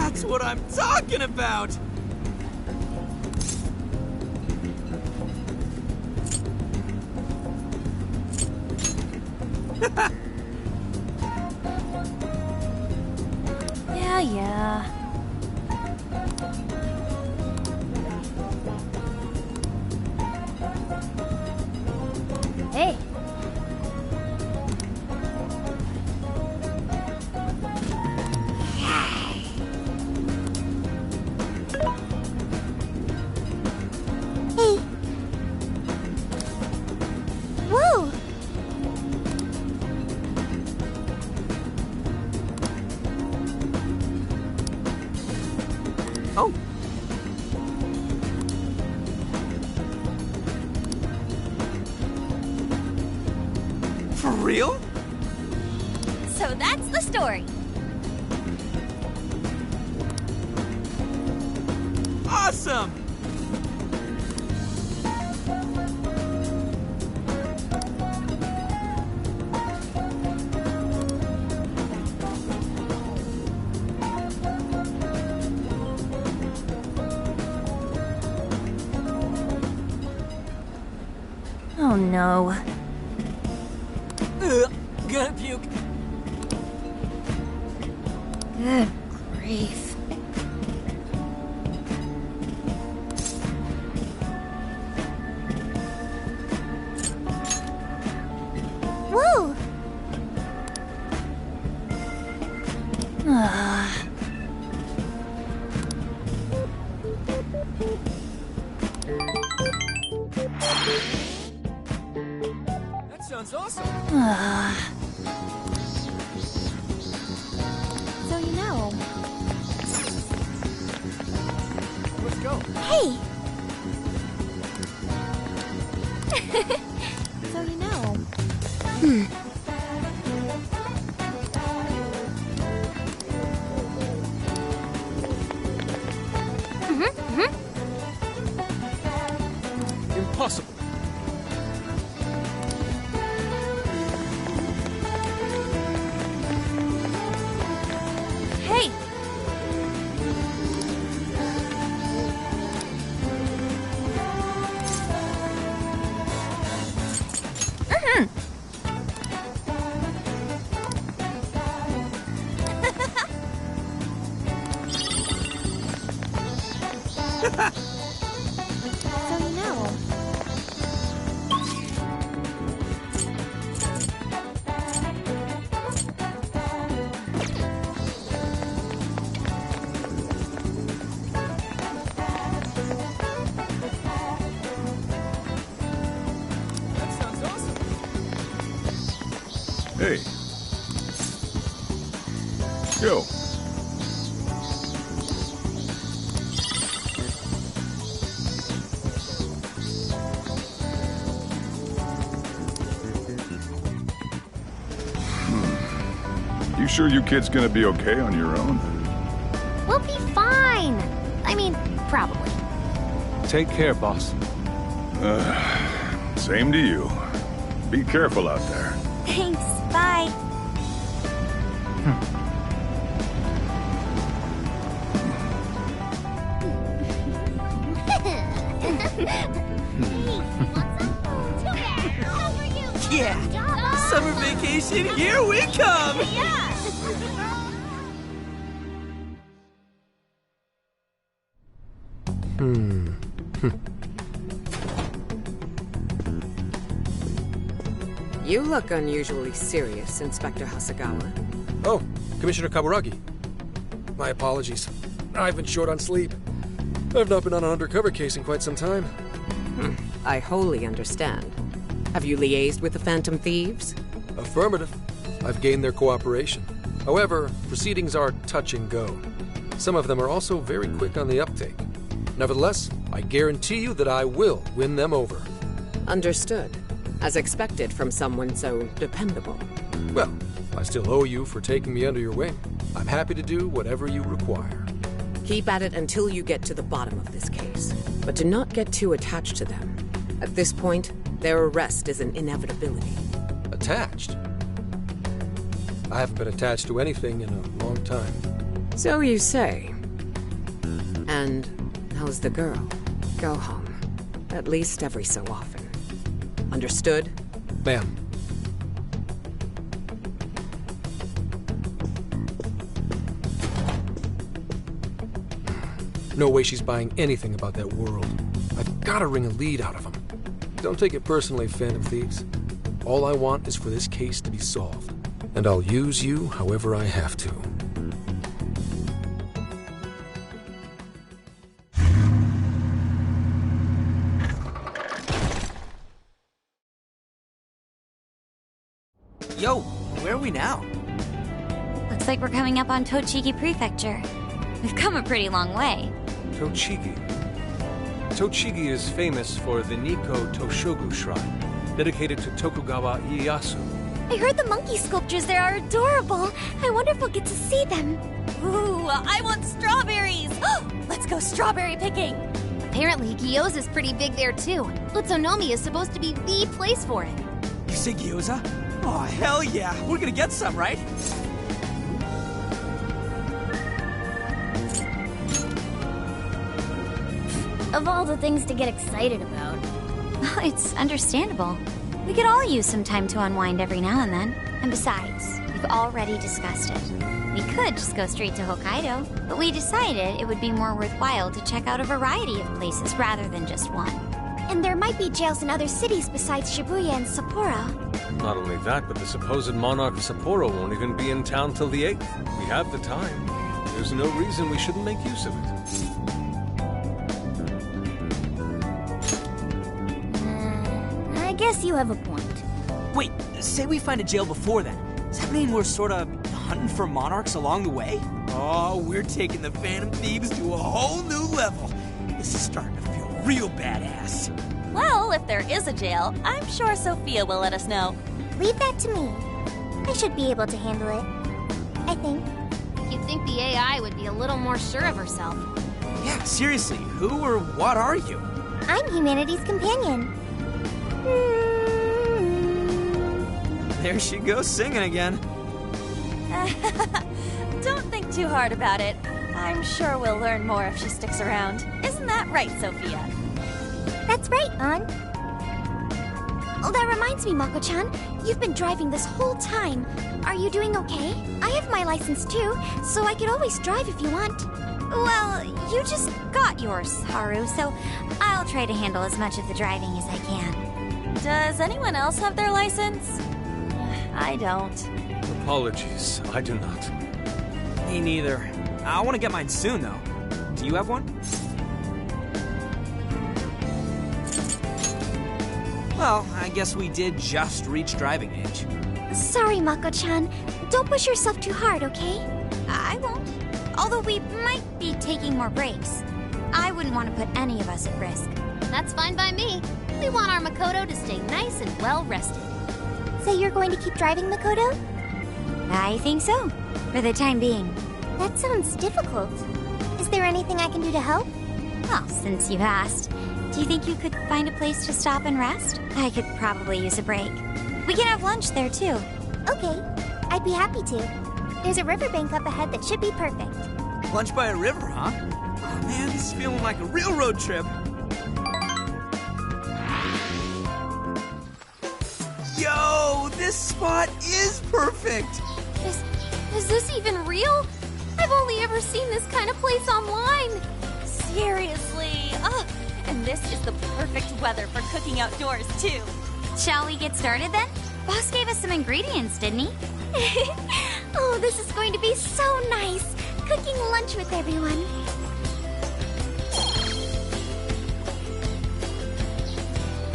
That's what I'm talking about! Yeah. Hey. Hey. Whoa. Oh. For real? So that's the story. Awesome! Oh no. Gonna puke. Good grief. Whoa! That sounds awesome. So you know. Let's go. Hey! So you know. Impossible. Hey! So you know. That sounds awesome. Hey. Yo. You sure you kids gonna be okay on your own? We'll be fine. I mean, probably. Take care, boss. Same to you. Be careful out there. Thanks. Bye. Yeah! Summer vacation, here we come! You look unusually serious, Inspector Hasagawa. Oh, Commissioner Kaburagi. My apologies. I've been short on sleep. I've not been on an undercover case in quite some time. I wholly understand. Have you liaised with the Phantom Thieves? Affirmative. I've gained their cooperation. However, proceedings are touch and go. Some of them are also very quick on the uptake. Nevertheless, I guarantee you that I will win them over. Understood. As expected from someone so dependable. Well, I still owe you for taking me under your wing. I'm happy to do whatever you require. Keep at it until you get to the bottom of this case. But do not get too attached to them. At this point, their arrest is an inevitability. Attached? I haven't been attached to anything in a long time. So you say. And how's the girl? Go home. At least every so often. Understood? Ma'am. No way she's buying anything about that world. I've gotta wring a lead out of him. Don't take it personally, Phantom Thieves. All I want is for this case to be solved. And I'll use you however I have to. Yo, where are we now? Looks like we're coming up on Tochigi Prefecture. We've come a pretty long way. Tochigi. Tochigi is famous for the Nikko Toshogu Shrine, dedicated to Tokugawa Ieyasu. I heard the monkey sculptures there are adorable. I wonder if we'll get to see them. Ooh, I want strawberries! Let's go strawberry picking! Apparently, gyoza's pretty big there too. Utsunomi is supposed to be the place for it. You say gyoza? Oh, hell yeah. We're gonna get some, right? Of all the things to get excited about. It's understandable. We could all use some time to unwind every now and then. And besides, we've already discussed it. We could just go straight to Hokkaido, but we decided it would be more worthwhile to check out a variety of places rather than just one. And there might be jails in other cities besides Shibuya and Sapporo. Not only that, but the supposed monarch of Sapporo won't even be in town till the 8th. We have the time. There's no reason we shouldn't make use of it. I guess you have a point. Wait, say we find a jail before then. Does that mean we're sorta hunting for monarchs along the way? Oh, we're taking the Phantom Thieves to a whole new level. This is starting to feel real badass. Well, if there is a jail, I'm sure Sophia will let us know. Leave that to me. I should be able to handle it. I think. You'd think the AI would be a little more sure of herself. Yeah, seriously, who or what are you? I'm humanity's companion. There she goes singing again. Don't think too hard about it. I'm sure we'll learn more if she sticks around. Isn't that right, Sophia? That's right, An. Oh, that reminds me, Mako-chan. You've been driving this whole time. Are you doing okay? I have my license too, so I could always drive if you want. Well, you just got yours, Haru, so I'll try to handle as much of the driving as I can. Does anyone else have their license? I don't. Apologies, I do not. Me neither. I want to get mine soon, though. Do you have one? Well, I guess we did just reach driving age. Sorry, Mako-chan. Don't push yourself too hard, okay? I won't. Although we might be taking more breaks. I wouldn't want to put any of us at risk. That's fine by me. We want our Makoto to stay nice and well rested. So you're going to keep driving, Makoto? I think so. For the time being. That sounds difficult. Is there anything I can do to help? Well, since you've asked, do you think you could find a place to stop and rest? I could probably use a break. We can have lunch there, too. Okay. I'd be happy to. There's a riverbank up ahead that should be perfect. Lunch by a river, huh? Oh man, this is feeling like a real road trip. Yo, this spot is perfect! Is this even real? I've only ever seen this kind of place online. Seriously. Ugh. And this is the perfect weather for cooking outdoors, too. Shall we get started then? Boss gave us some ingredients, didn't he? Oh, this is going to be so nice. Cooking lunch with everyone.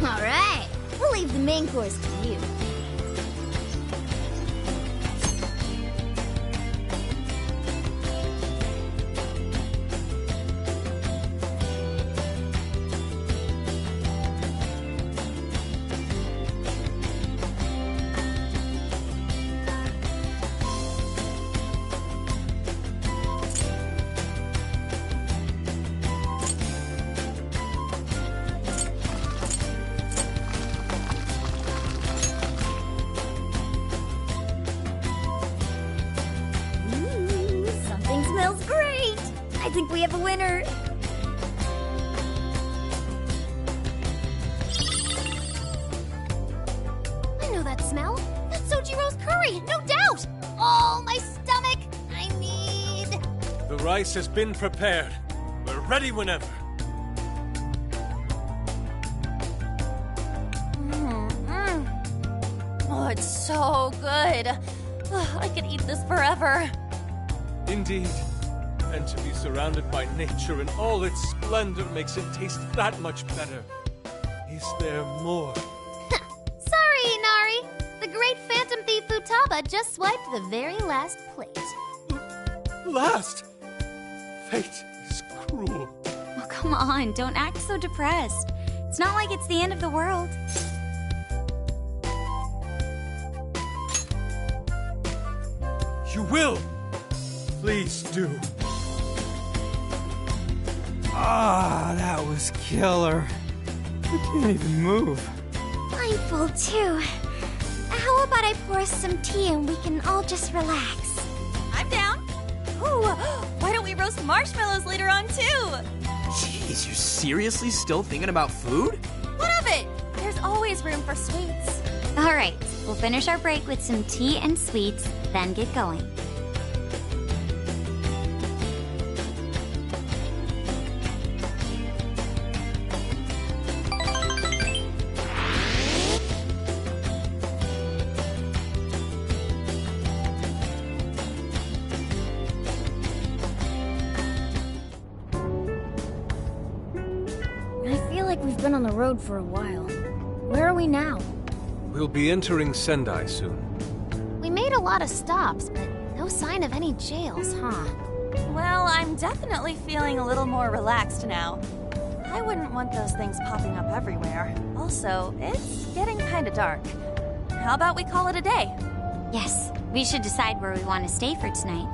All right. We'll leave the main course to you. think we have a winner. I know that smell. That's Sojiro's curry, no doubt. Oh, my stomach. I need... The rice has been prepared. We're ready whenever. Oh, it's so good. I could eat this forever. Indeed. And to be surrounded by nature in all its splendor makes it taste that much better. Is there more? Sorry, Inari. The great Phantom Thief Futaba just swiped the very last plate. Last! Fate is cruel. Oh, come on, don't act so depressed. It's not like it's the end of the world. You will! Please do. Ah, that was killer. I can't even move. I'm full too. How about I pour us some tea and we can all just relax? I'm down. Ooh, why don't we roast marshmallows later on too? Jeez, you're seriously still thinking about food? What of it? There's always room for sweets. All right, we'll finish our break with some tea and sweets, then get going. I feel like we've been on the road for a while. Where are we now? We'll be entering Sendai soon. We made a lot of stops, but no sign of any jails, huh? Well, I'm definitely feeling a little more relaxed now. I wouldn't want those things popping up everywhere. Also, it's getting kinda dark. How about we call it a day? Yes, we should decide where we want to stay for tonight.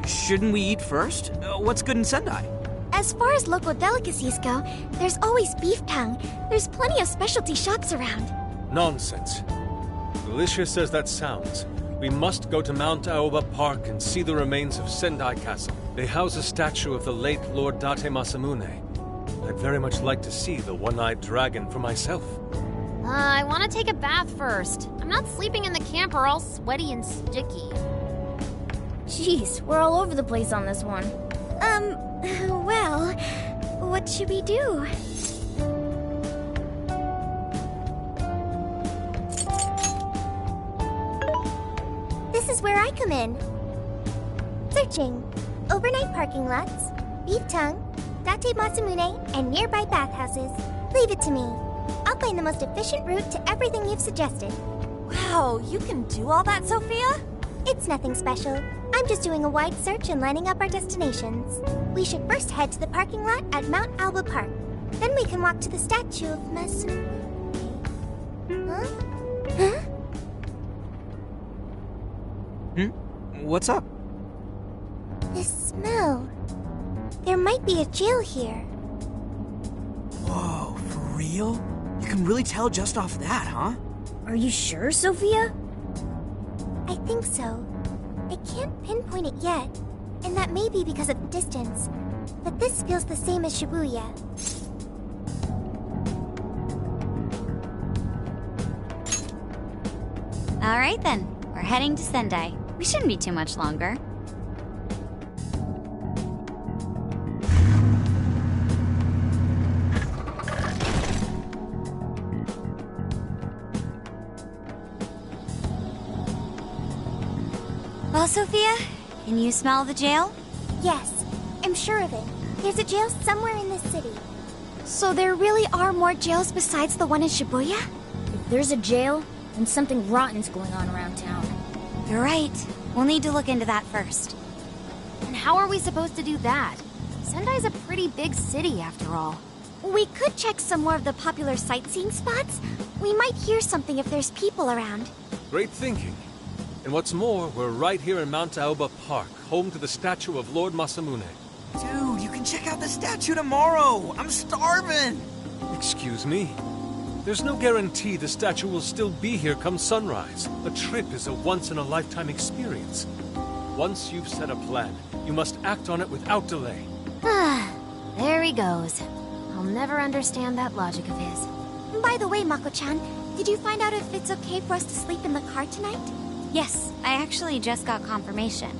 Shouldn't we eat first? What's good in Sendai? As far as local delicacies go, there's always beef tongue. There's plenty of specialty shops around. Nonsense. Alicia says that sounds. We must go to Mount Aoba Park and see the remains of Sendai Castle. They house a statue of the late Lord Date Masamune. I'd very much like to see the one-eyed dragon for myself. I want to take a bath first. I'm not sleeping in the camper all sweaty and sticky. Jeez, we're all over the place on this one. Well, what should we do? This is where I come in. Searching. Overnight parking lots, beef tongue, Date Masamune, and nearby bathhouses. Leave it to me. I'll find the most efficient route to everything you've suggested. Wow, you can do all that, Sophia? It's nothing special. I'm just doing a wide search and lining up our destinations. We should first head to the parking lot at Mount Aoba Park. Then we can walk to the statue of Masamune. Huh? What's up? This smell. There might be a jail here. Whoa, for real? You can really tell just off that, huh? Are you sure, Sophia? I think so. I can't pinpoint it yet, and that may be because of the distance. But this feels the same as Shibuya. All right then, we're heading to Sendai. We shouldn't be too much longer. Well, Sophia, can you smell the jail? Yes, I'm sure of it. There's a jail somewhere in this city. So there really are more jails besides the one in Shibuya? If there's a jail, then something rotten's going on around town. You're right. We'll need to look into that first. And how are we supposed to do that? Sendai's a pretty big city, after all. We could check some more of the popular sightseeing spots. We might hear something if there's people around. Great thinking. And what's more, we're right here in Mount Aoba Park, home to the statue of Lord Masamune. Dude, you can check out the statue tomorrow. I'm starving. Excuse me? There's no guarantee the statue will still be here come sunrise. A trip is a once-in-a-lifetime experience. Once you've set a plan, you must act on it without delay. Ah, there he goes. I'll never understand that logic of his. By the way, Mako-chan, did you find out if it's okay for us to sleep in the car tonight? Yes, I actually just got confirmation.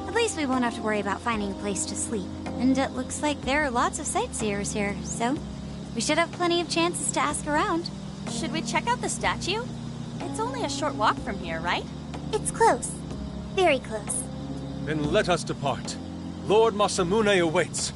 At least we won't have to worry about finding a place to sleep. And it looks like there are lots of sightseers here, so we should have plenty of chances to ask around. Should we check out the statue? It's only a short walk from here, right? It's close. Very close. Then let us depart. Lord Masamune awaits.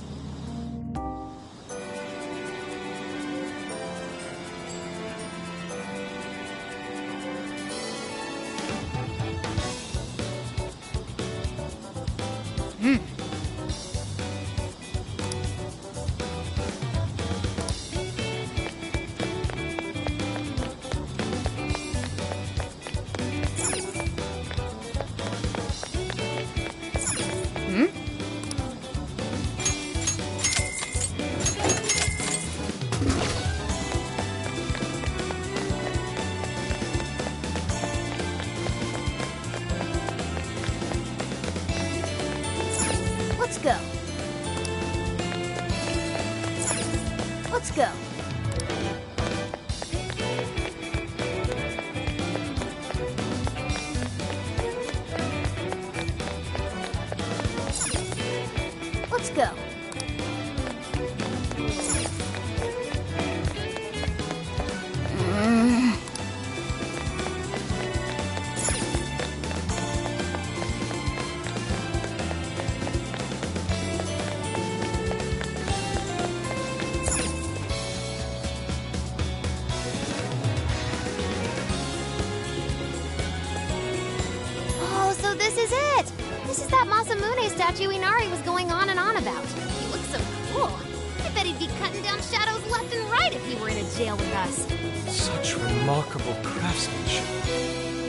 Let's go. Let's go. Let's go. Oh, so this is it! This is that Masamune statue Inari was going on and on about. He looks so cool. I bet he'd be cutting down shadows left and right if he were in a jail with us. Such remarkable craftsmanship.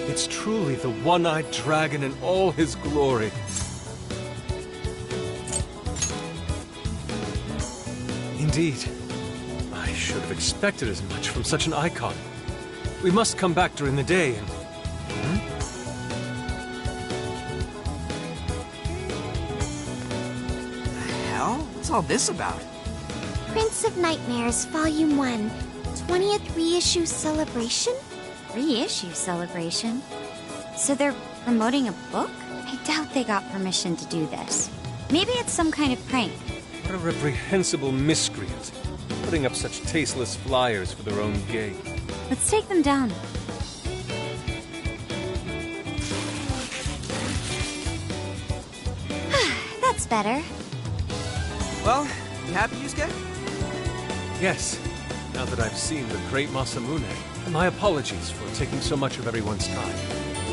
It's truly the one-eyed dragon in all his glory. Indeed. I should have expected as much from such an icon. We must come back during the day and... Hell? What's all this about? Prince of Nightmares, Volume 1, 20th reissue celebration? Reissue celebration? So they're promoting a book? I doubt they got permission to do this. Maybe it's some kind of prank. What a reprehensible miscreant, putting up such tasteless flyers for their own gain. Let's take them down. That's better. Well, you happy, Yusuke? Yes, now that I've seen the great Masamune, and my apologies for taking so much of everyone's time.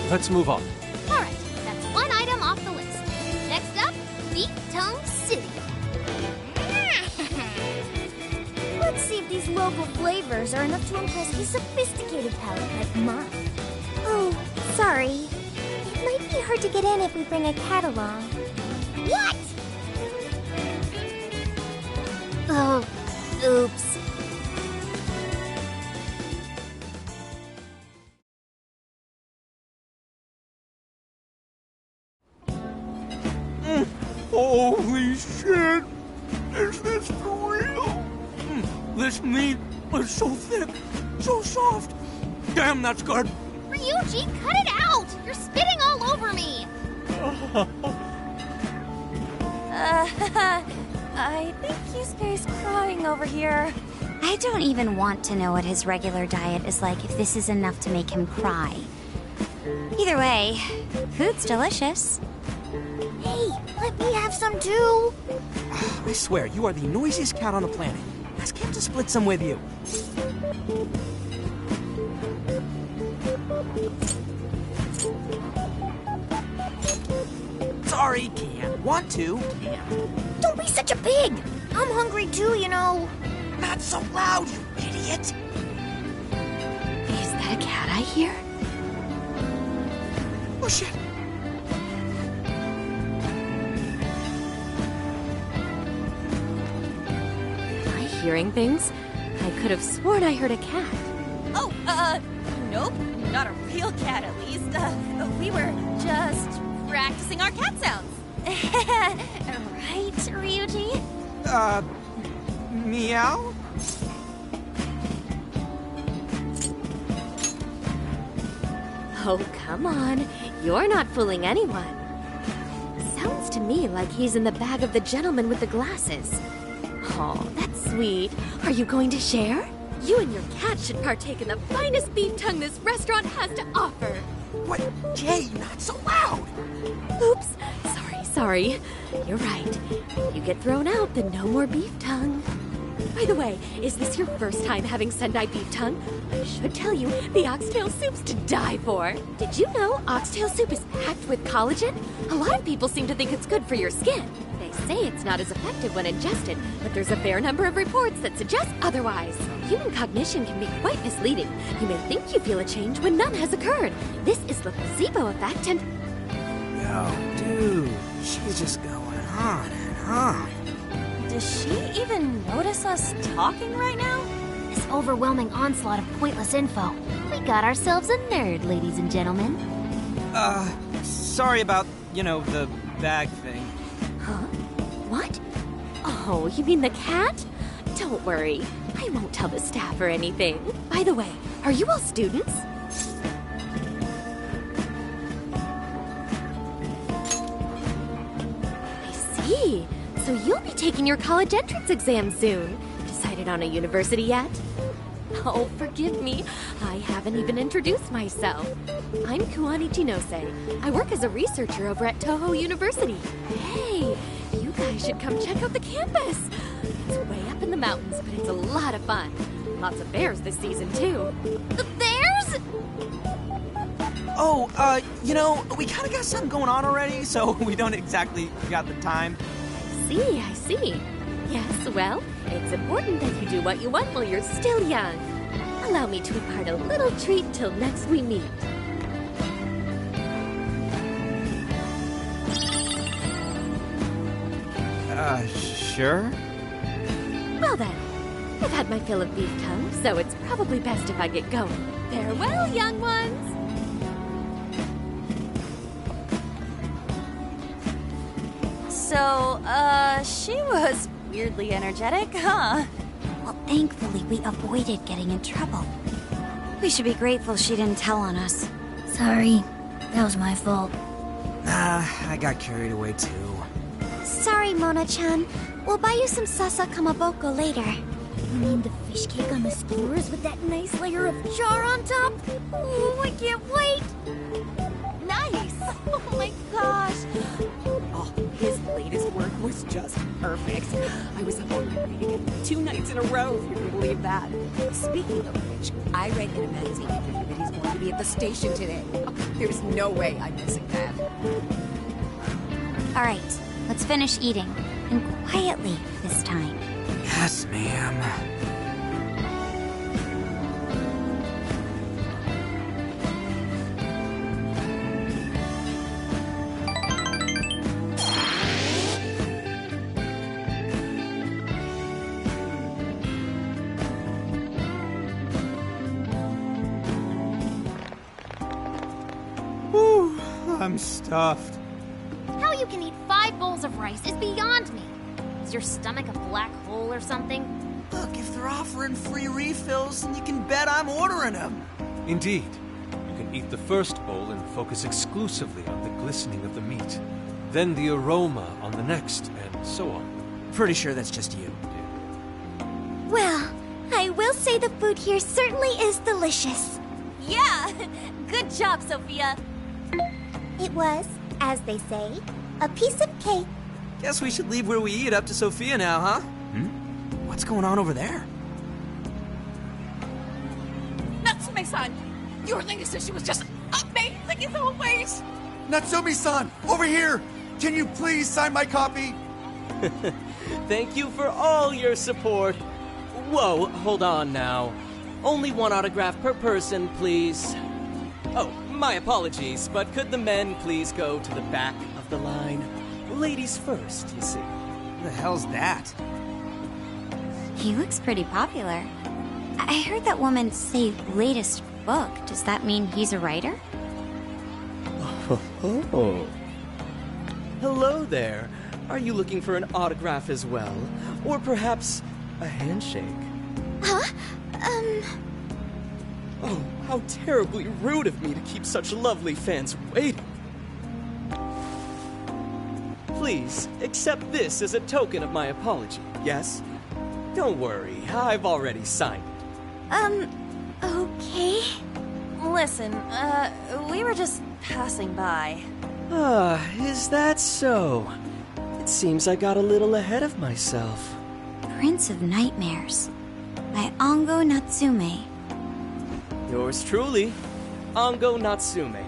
Let's move on. Alright, that's one item off the list. Next up, Beat Tone City. Let's see if these local flavors are enough to impress a sophisticated palate like mine. Oh, sorry. It might be hard to get in if we bring a cat along. What? Oh, oops. Holy shit! Is this for real? This meat is so thick, so soft. Damn, that's good. Ryuji, cut it out! You're spitting all over me! I think Yusuke's crying over here. I don't even want to know what his regular diet is like if this is enough to make him cry. Either way, food's delicious. Hey, let me have some too. I swear, you are the noisiest cat on the planet. Ask him to split some with you. Sorry, can't. Want to, can't. Don't be such a pig. I'm hungry too, you know. Not so loud, you idiot! Is that a cat I hear? Oh, shit! Am I hearing things? I could have sworn I heard a cat. Oh, nope. Not a real cat, at least. We were just practicing our cat sounds. Right, Ryuji? Meow? Oh, come on. You're not fooling anyone. Sounds to me like he's in the bag of the gentleman with the glasses. Oh, that's sweet. Are you going to share? You and your cat should partake in the finest beef tongue this restaurant has to offer. What? Jay, not so loud! Oops. Sorry. You're right. You get thrown out, then no more beef tongue. By the way, is this your first time having Sendai beef tongue? I should tell you, the oxtail soup's to die for. Did you know oxtail soup is packed with collagen? A lot of people seem to think it's good for your skin. They say it's not as effective when ingested, but there's a fair number of reports that suggest otherwise. Human cognition can be quite misleading. You may think you feel a change when none has occurred. This is the placebo effect and... Yo, dude, she's just going on and on. Does she even notice us talking right now? This overwhelming onslaught of pointless info. We got ourselves a nerd, ladies and gentlemen. Sorry about, the bag thing. Huh? What? Oh, you mean the cat? Don't worry. I won't tell the staff or anything. By the way, are you all students? I see. So you'll be taking your college entrance exam soon. Decided on a university yet? Oh, forgive me. I haven't even introduced myself. I'm Kuani Chinose. I work as a researcher over at Toho University. Hey, you guys should come check out the campus. It's way up in the mountains, but it's a lot of fun. Lots of bears this season, too. The bears? Oh, we kind of got something going on already, so we don't exactly got the time. I see. Yes, well, it's important that you do what you want while you're still young. Allow me to impart a little treat till next we meet. Sure? Well then, I've had my fill of beef tongue, so it's probably best if I get going. Farewell, young ones! So, she was weirdly energetic, huh? Well, thankfully, we avoided getting in trouble. We should be grateful she didn't tell on us. Sorry, that was my fault. I got carried away too. Sorry, Mona-chan. We'll buy you some sasa kamaboko later. You mean the fish cake on the skewers with that nice layer of char on top? Oh, I can't wait! Nice! Oh my gosh! Oh, his latest work was just perfect. I was up all night reading it 2 nights in a row, if you can believe that. Speaking of which, I read in a magazine interview that he's going to be at the station today. Oh, there's no way I'm missing that. All right, let's finish eating. And quietly this time. Yes, ma'am. Whew, I'm stuffed. How you can eat 5 bowls of rice is beyond me. Is your stomach a black hole or something? Look, if they're offering free refills, then you can bet I'm ordering them. Indeed. You can eat the first bowl and focus exclusively on the glistening of the meat. Then the aroma on the next, and so on. Pretty sure that's just you. Well, I will say the food here certainly is delicious. Yeah! Good job, Sophia! It was, as they say, a piece of cake. Guess we should leave where we eat up to Sophia now, huh? What's going on over there? Natsume-san! Your latest issue was just amazing as always! Natsumi-san, over here! Can you please sign my copy? Thank you for all your support. Whoa, hold on now. Only 1 autograph per person, please. Oh, my apologies, but could the men please go to the back of the line? Ladies first, you see. Who the hell's that? He looks pretty popular. I heard that woman say latest book. Does that mean he's a writer? Oh. Hello there. Are you looking for an autograph as well? Or perhaps a handshake? Huh? Oh, how terribly rude of me to keep such lovely fans waiting. Please, accept this as a token of my apology, yes? Don't worry, I've already signed it. Okay. Listen, we were just passing by. Ah, is that so? It seems I got a little ahead of myself. Prince of Nightmares by Ango Natsume. Yours truly, Ango Natsume.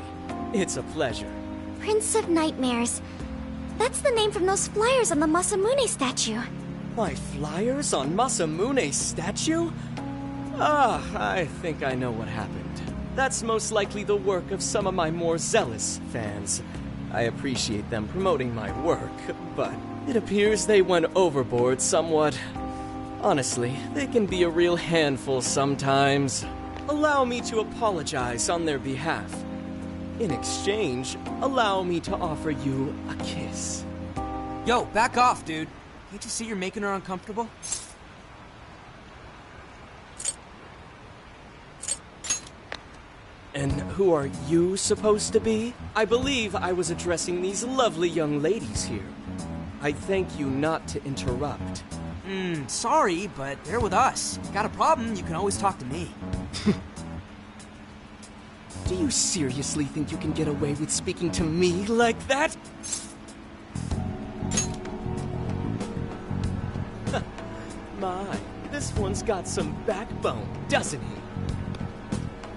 It's a pleasure. Prince of Nightmares. That's the name from those flyers on the Masamune statue. My flyers on Masamune's statue? Ah, I think I know what happened. That's most likely the work of some of my more zealous fans. I appreciate them promoting my work, but it appears they went overboard somewhat. Honestly, they can be a real handful sometimes. Allow me to apologize on their behalf. In exchange, allow me to offer you a kiss. Yo, back off, dude. Can't you see you're making her uncomfortable? And who are you supposed to be? I believe I was addressing these lovely young ladies here. I thank you not to interrupt. Sorry, but they're with us. Got a problem, you can always talk to me. Do you seriously think you can get away with speaking to me like that? My, this one's got some backbone, doesn't he?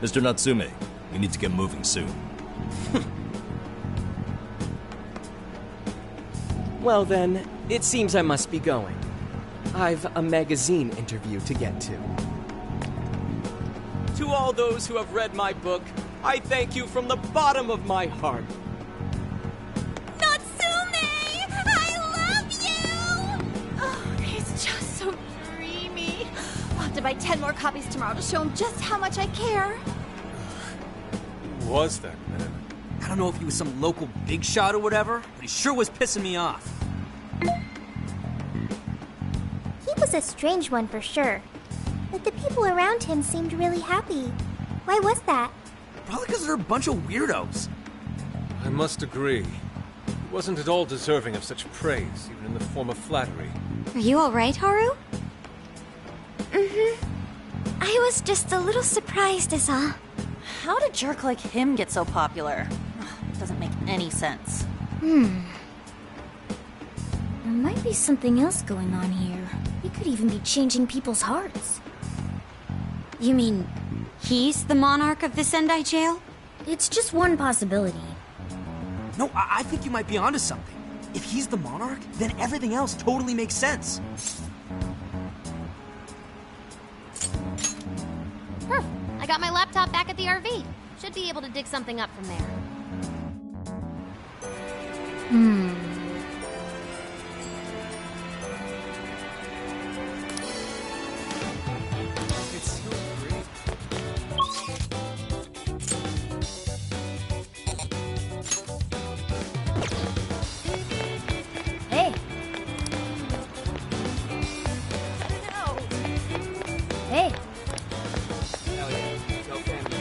Mr. Natsume, we need to get moving soon. Well then, it seems I must be going. I've a magazine interview to get to. To all those who have read my book, I thank you from the bottom of my heart. Natsume! I love you! Oh, he's just so dreamy. I'll have to buy 10 more copies tomorrow to show him just how much I care. Who was that man? I don't know if he was some local big shot or whatever, but he sure was pissing me off. He was a strange one for sure. But the people around him seemed really happy. Why was that? Probably because they're a bunch of weirdos. I must agree. He wasn't at all deserving of such praise, even in the form of flattery. Are you alright, Haru? I was just a little surprised is all. How did a jerk like him get so popular? Doesn't make any sense. There might be something else going on here. He could even be changing people's hearts. You mean he's the monarch of the Sendai jail? It's just one possibility. No, I think you might be onto something. If he's the monarch, then everything else totally makes sense. I got my laptop back at the RV. Should be able to dig something up from there. It's so great. Hey. Hey. Hell yeah, go family.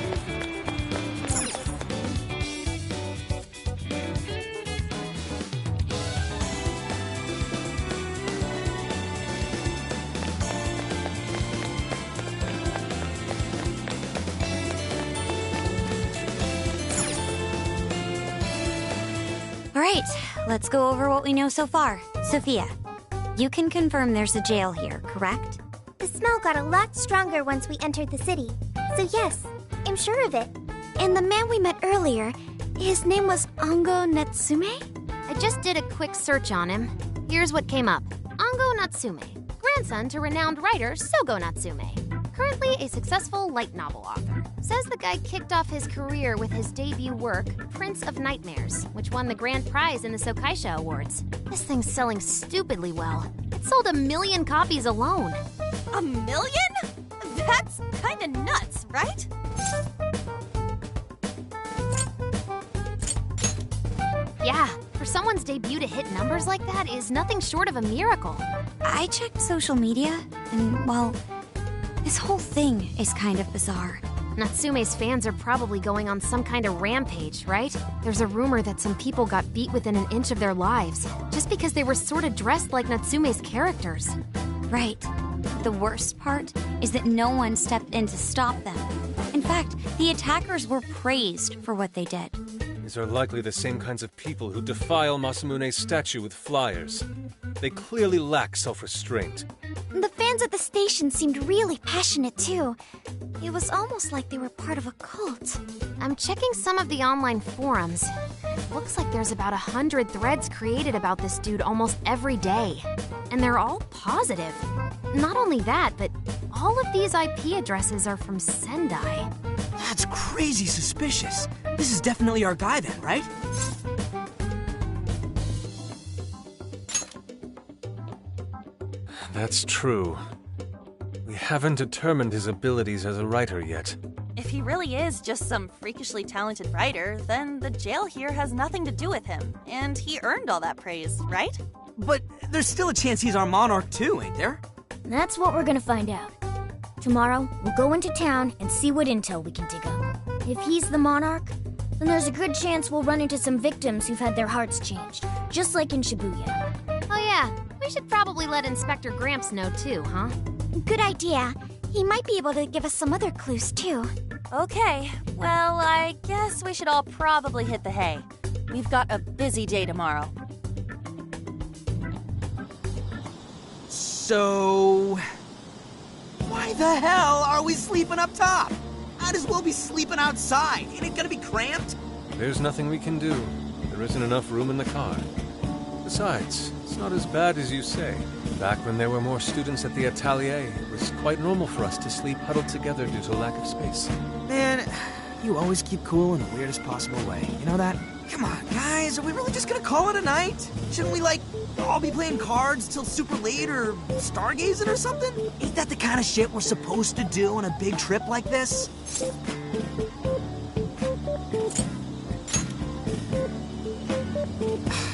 Alright, let's go over what we know so far. Sophia, you can confirm there's a jail here, correct? The smell got a lot stronger once we entered the city. So yes, I'm sure of it. And the man we met earlier, his name was Ango Natsume? I just did a quick search on him. Here's what came up. Ango Natsume, grandson to renowned writer Sogo Natsume. Currently a successful light novel author. Says the guy kicked off his career with his debut work, Prince of Nightmares, which won the grand prize in the Sokaisha Awards. This thing's selling stupidly well. It sold 1 million copies alone. 1 million? That's kinda nuts, right? Yeah, For someone's debut to hit numbers like that is nothing short of a miracle. I checked social media, and, well, this whole thing is kind of bizarre. Natsume's fans are probably going on some kind of rampage, right? There's a rumor that some people got beat within an inch of their lives, just because they were sort of dressed like Natsume's characters. Right. The worst part is that no one stepped in to stop them. In fact, the attackers were praised for what they did. These are likely the same kinds of people who defile Masamune's statue with flyers. They clearly lack self-restraint. The fans at the station seemed really passionate, too. It was almost like they were part of a cult. I'm checking some of the online forums. Looks like there's about 100 threads created about this dude almost every day. And they're all positive. Not only that, but all of these IP addresses are from Sendai. That's crazy suspicious. This is definitely our guy then, right? That's true. We haven't determined his abilities as a writer yet. If he really is just some freakishly talented writer, then the jail here has nothing to do with him, and he earned all that praise, right? But there's still a chance he's our monarch too, ain't there? That's what we're gonna find out. Tomorrow, we'll go into town and see what intel we can dig up. If he's the monarch, then there's a good chance we'll run into some victims who've had their hearts changed, just like in Shibuya. Oh yeah, we should probably let Inspector Gramps know too, huh? Good idea. He might be able to give us some other clues too. Okay, well, I guess we should all probably hit the hay. We've got a busy day tomorrow. So... why the hell are we sleeping up top? Might as well be sleeping outside. Ain't it gonna be cramped? There's nothing we can do. There isn't enough room in the car. Besides, it's not as bad as you say. Back when there were more students at the atelier, it was quite normal for us to sleep huddled together due to lack of space. Man, you always keep cool in the weirdest possible way. You know that? Come on, guys, are we really just gonna call it a night? Shouldn't we, like, all be playing cards till super late or stargazing or something? Ain't that the kind of shit we're supposed to do on a big trip like this?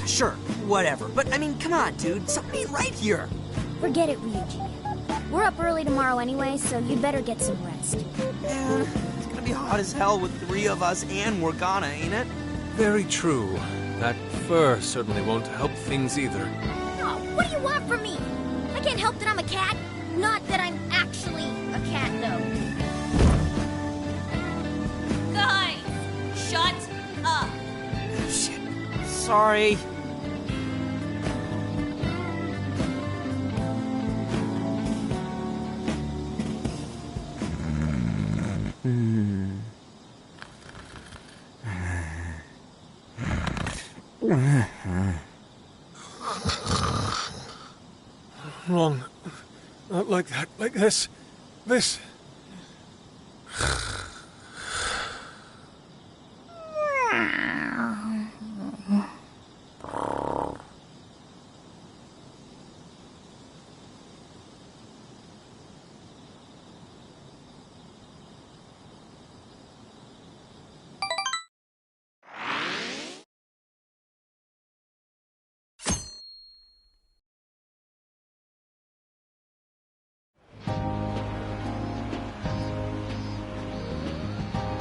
Sure, whatever. But, I mean, come on, dude. Something ain't right here. Forget it, Ryuji. We're up early tomorrow anyway, so you'd better get some rest. Man, it's gonna be hot as hell with 3 of us and Morgana, ain't it? Very true. That fur certainly won't help things either. Oh, what do you want from me? I can't help that I'm a cat. Not that I'm actually a cat, though. Guys, shut up. Shit. Sorry. Wrong. Not like that. Like this. This.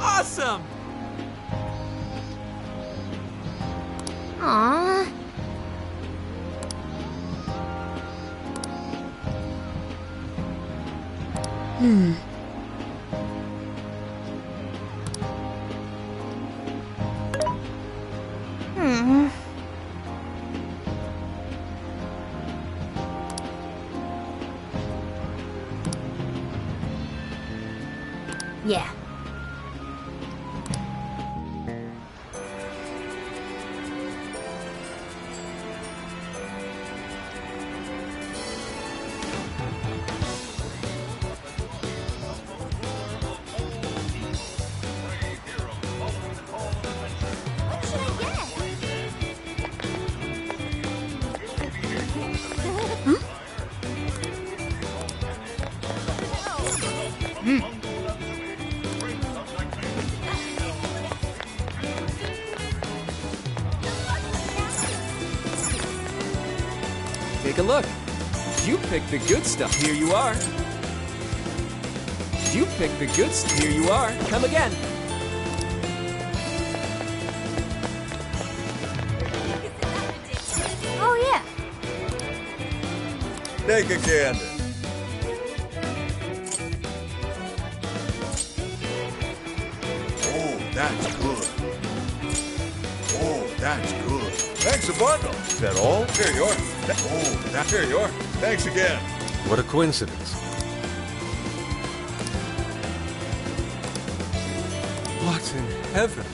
Awesome! Aww. Yeah. Take a look. You picked the good stuff. Here you are. You picked the good stuff. Here you are. Come again. Oh, yeah. Take a gander. Oh, that's good. Oh, that's good. Thanks a bundle. Is that all? Here you are. Oh, that's Here you are. Thanks again. What a coincidence. What in heaven?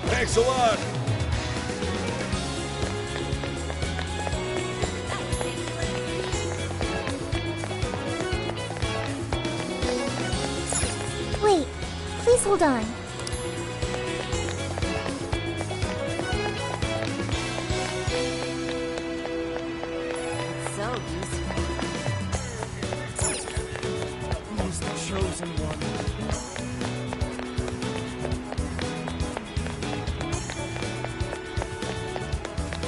Thanks a lot. Wait, please hold on. So useful. Who's the chosen one?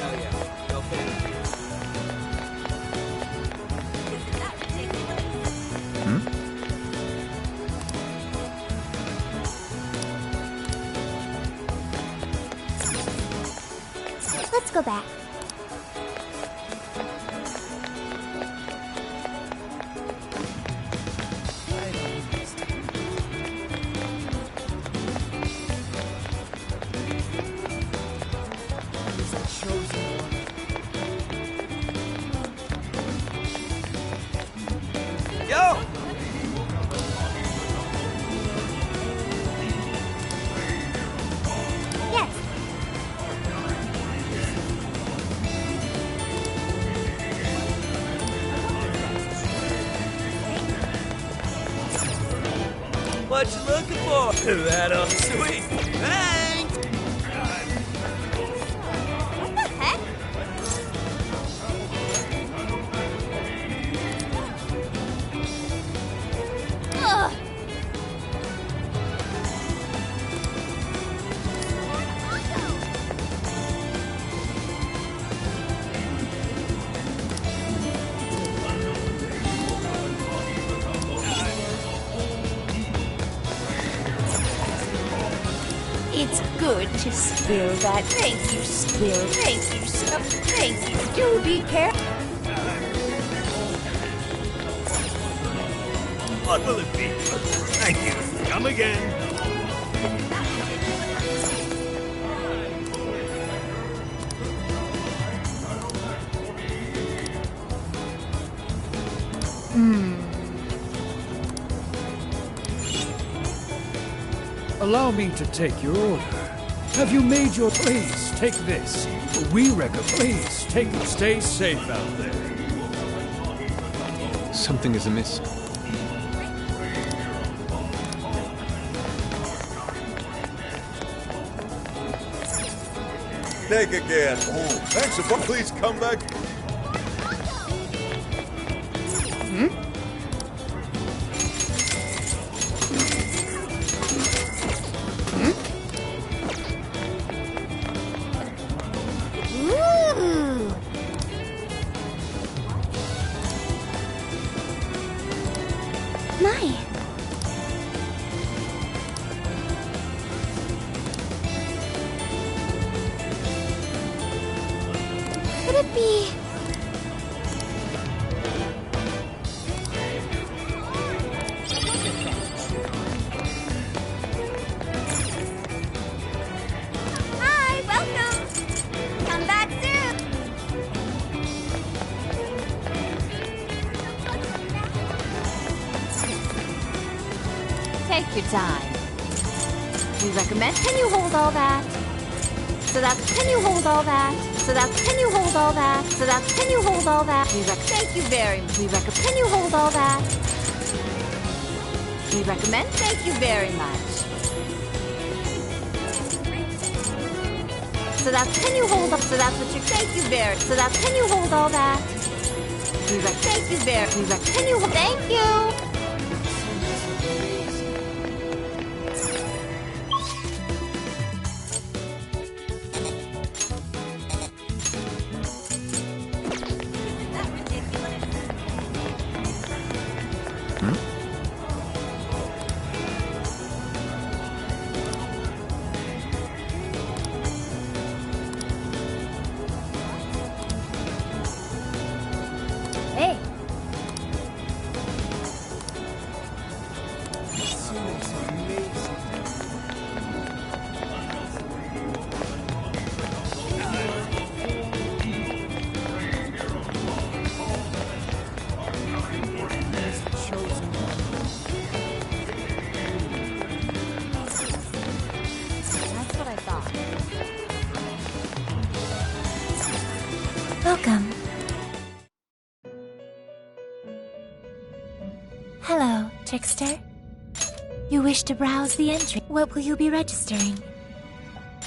Oh yeah, go figure. Let's go back. Yo! Yes. What you looking for? That sweet. Thanks. What the heck? Ugh. It's good to spill that. Thank you, Spill. Thank you, Stuff. Thank you. Do be careful. What will it be? Thank you. Come again. Allow me to take your order. Have you made your... Please, take this. We recommend... Please, take it. Stay safe out there. Something is amiss. Take again. Oh, thanks a bunch. Please come back. Ooh. My. Could it be? Hi, welcome. Come back soon. Take your time. We recommend. Can you hold all that? So that's. Can you hold all that? So that's. Can you hold all that? So that's. Can you hold all that? Thank you very much. We recommend. Can you hold all that? We recommend. Thank you very much. So that's. Can you hold up? So that's what you. Thank you very. So that's. Can you hold all that? We thank you very. We can you. Thank you. trickster? You wish to browse the entry. What will you be registering?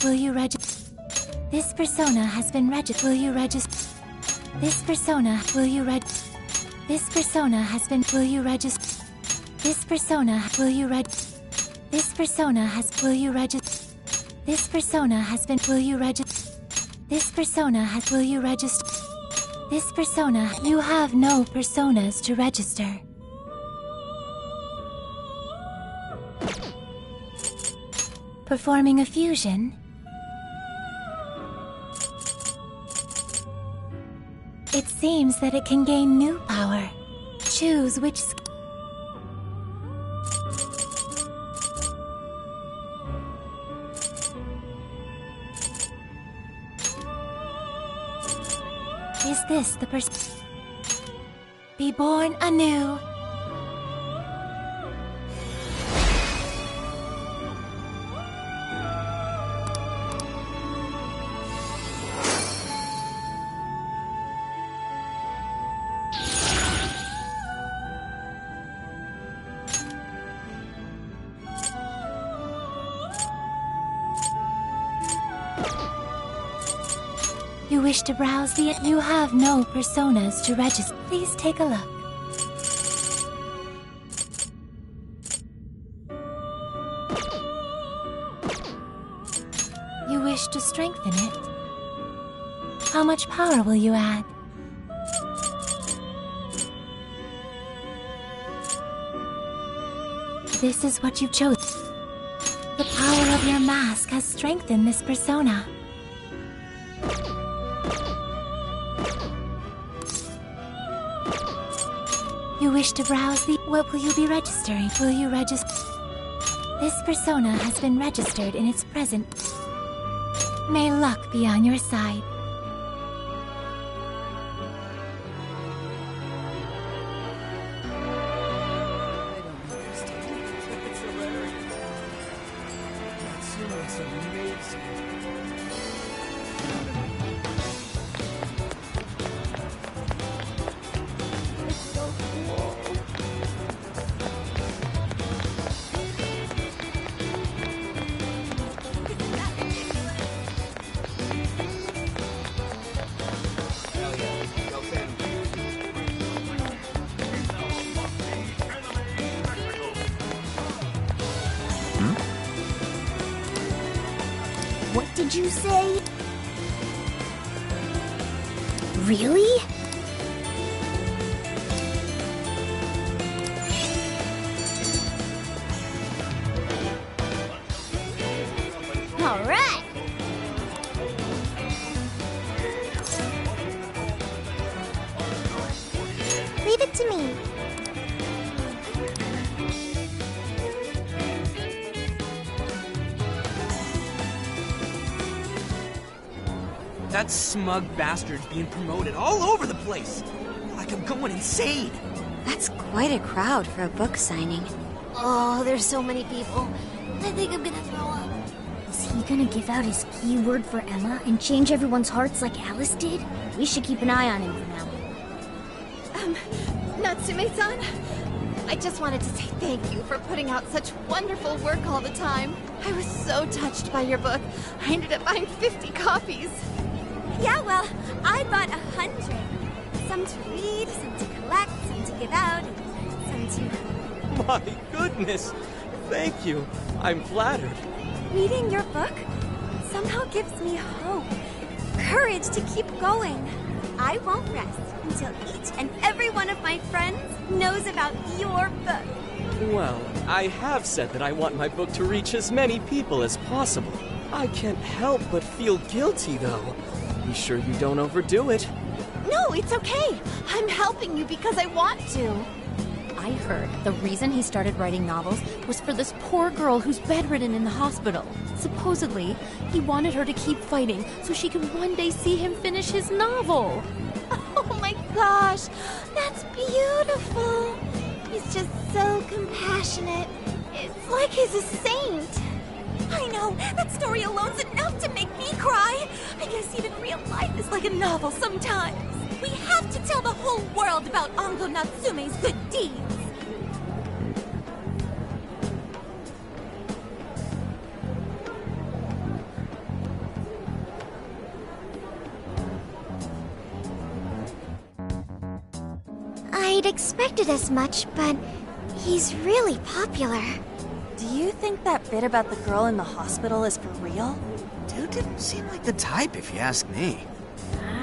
Will you register? This persona has been registered. Will you register? This persona. Will you register? This persona has been. Will you register? This persona. Will you register? This persona has. Will you register? This persona has been. Will you register? This persona has. Will you register? This persona. You have no personas to register. Performing a fusion? It seems that it can gain new power. Choose which Is this the person? Be born anew. You wish to browse the... You have no personas to register. Please take a look. You wish to strengthen it? How much power will you add? This is what you've chosen. The power of your mask has strengthened this persona. You wish to browse the... What will you be registering? Will you register? This persona has been registered in its present. May luck be on your side. What did you say? Really? All right. Leave it to me. That smug bastard's being promoted all over the place. Like I'm going insane. That's quite a crowd for a book signing. Oh, there's so many people. I think I'm gonna throw up. Is he gonna give out his keyword for Emma and change everyone's hearts like Alice did? We should keep an eye on him for now. Natsume-san, I just wanted to say thank you for putting out such wonderful work all the time. I was so touched by your book. I ended up buying 50 copies. Yeah, well, I bought 100. Some to read, some to collect, some to give out, and some to... My goodness! Thank you. I'm flattered. Reading your book somehow gives me hope, courage to keep going. I won't rest until each and every one of my friends knows about your book. Well, I have said that I want my book to reach as many people as possible. I can't help but feel guilty, though. Be sure you don't overdo it. No, it's okay. I'm helping you because I want to. I heard the reason he started writing novels was for this poor girl who's bedridden in the hospital. Supposedly, he wanted her to keep fighting so she could one day see him finish his novel. Oh my gosh, that's beautiful. He's just so compassionate. It's like he's a saint. I know, that story alone's enough to make me cry. I guess even real life is like a novel sometimes. We have to tell the whole world about Ango Natsume's good deeds. I'd expected as much, but he's really popular. Do you think that bit about the girl in the hospital is for real? Dude didn't seem like the type, if you ask me.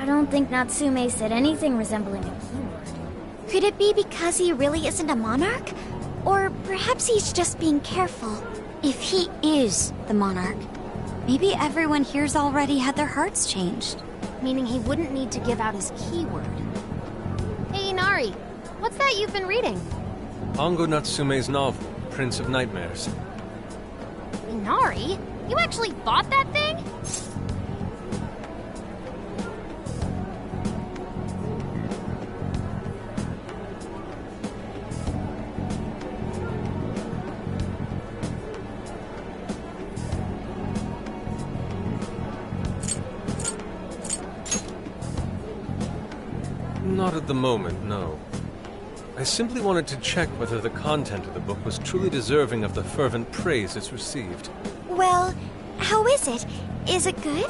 I don't think Natsume said anything resembling a keyword. Could it be because he really isn't a monarch? Or perhaps he's just being careful. If he is the monarch, maybe everyone here's already had their hearts changed. Meaning he wouldn't need to give out his keyword. Hey, Inari, what's that you've been reading? Ango Natsume's novel, Prince of Nightmares. Inari? You actually bought that thing? Not at the moment, no. I simply wanted to check whether the content of the book was truly deserving of the fervent praise it's received. Well, how is it? Is it good?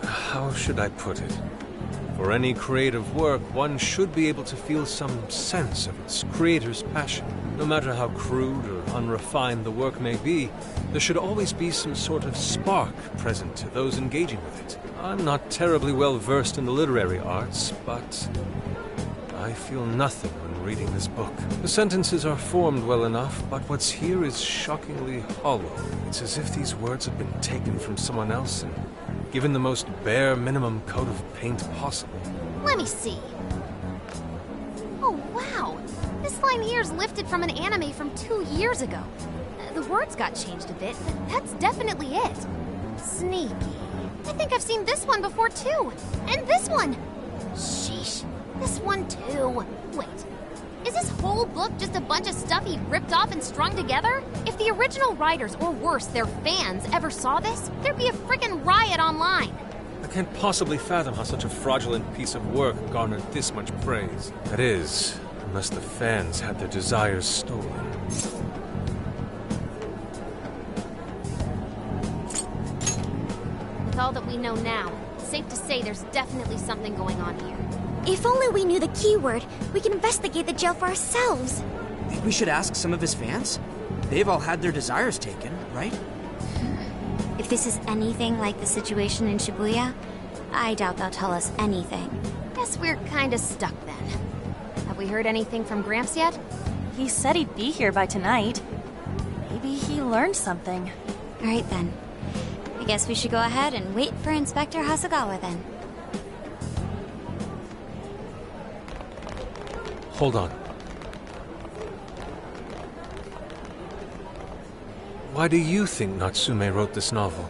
How should I put it? For any creative work, one should be able to feel some sense of its creator's passion. No matter how crude or unrefined the work may be, there should always be some sort of spark present to those engaging with it. I'm not terribly well versed in the literary arts, but I feel nothing when reading this book. The sentences are formed well enough, but what's here is shockingly hollow. It's as if these words have been taken from someone else and given the most bare minimum coat of paint possible. Let me see. Oh, wow. This line here is lifted from an anime from 2 years ago. The words got changed a bit, but that's definitely it. Sneaky. I think I've seen this one before, too. And this one. Sheesh. This one, too. Wait. Is this whole book just a bunch of stuff he ripped off and strung together? If the original writers, or worse, their fans, ever saw this, there'd be a frickin' riot online. I can't possibly fathom how such a fraudulent piece of work garnered this much praise. That is, unless the fans had their desires stolen. With all that we know now, it's safe to say there's definitely something going on here. If only we knew the keyword, we can investigate the jail for ourselves. Think we should ask some of his fans? They've all had their desires taken, right? If this is anything like the situation in Shibuya, I doubt they'll tell us anything. Guess we're kinda stuck then. Have we heard anything from Gramps yet? He said he'd be here by tonight. Maybe he learned something. Alright then. I guess we should go ahead and wait for Inspector Hasagawa then. Hold on. Why do you think Natsume wrote this novel?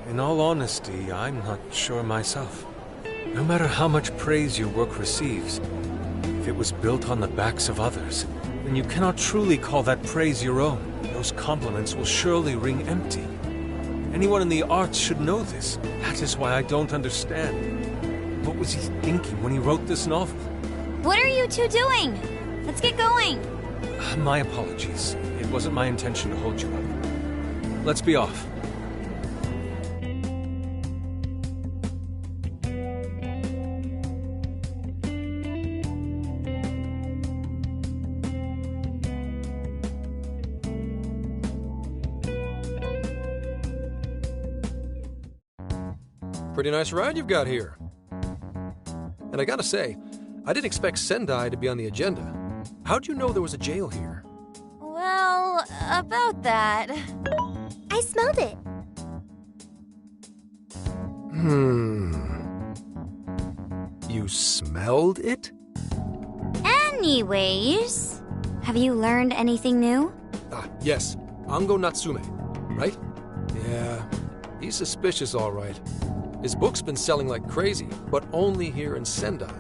In all honesty, I'm not sure myself. No matter how much praise your work receives, if it was built on the backs of others, then you cannot truly call that praise your own. Those compliments will surely ring empty. Anyone in the arts should know this. That is why I don't understand. What was he thinking when he wrote this novel? What are you two doing? Let's get going. My apologies. It wasn't my intention to hold you up. Let's be off. Pretty nice ride you've got here. And I gotta say, I didn't expect Sendai to be on the agenda. How'd you know there was a jail here? Well, about that. I smelled it. You smelled it? Anyways, have you learned anything new? Yes. Ango Natsume, right? Yeah, he's suspicious all right. His book's been selling like crazy, but only here in Sendai.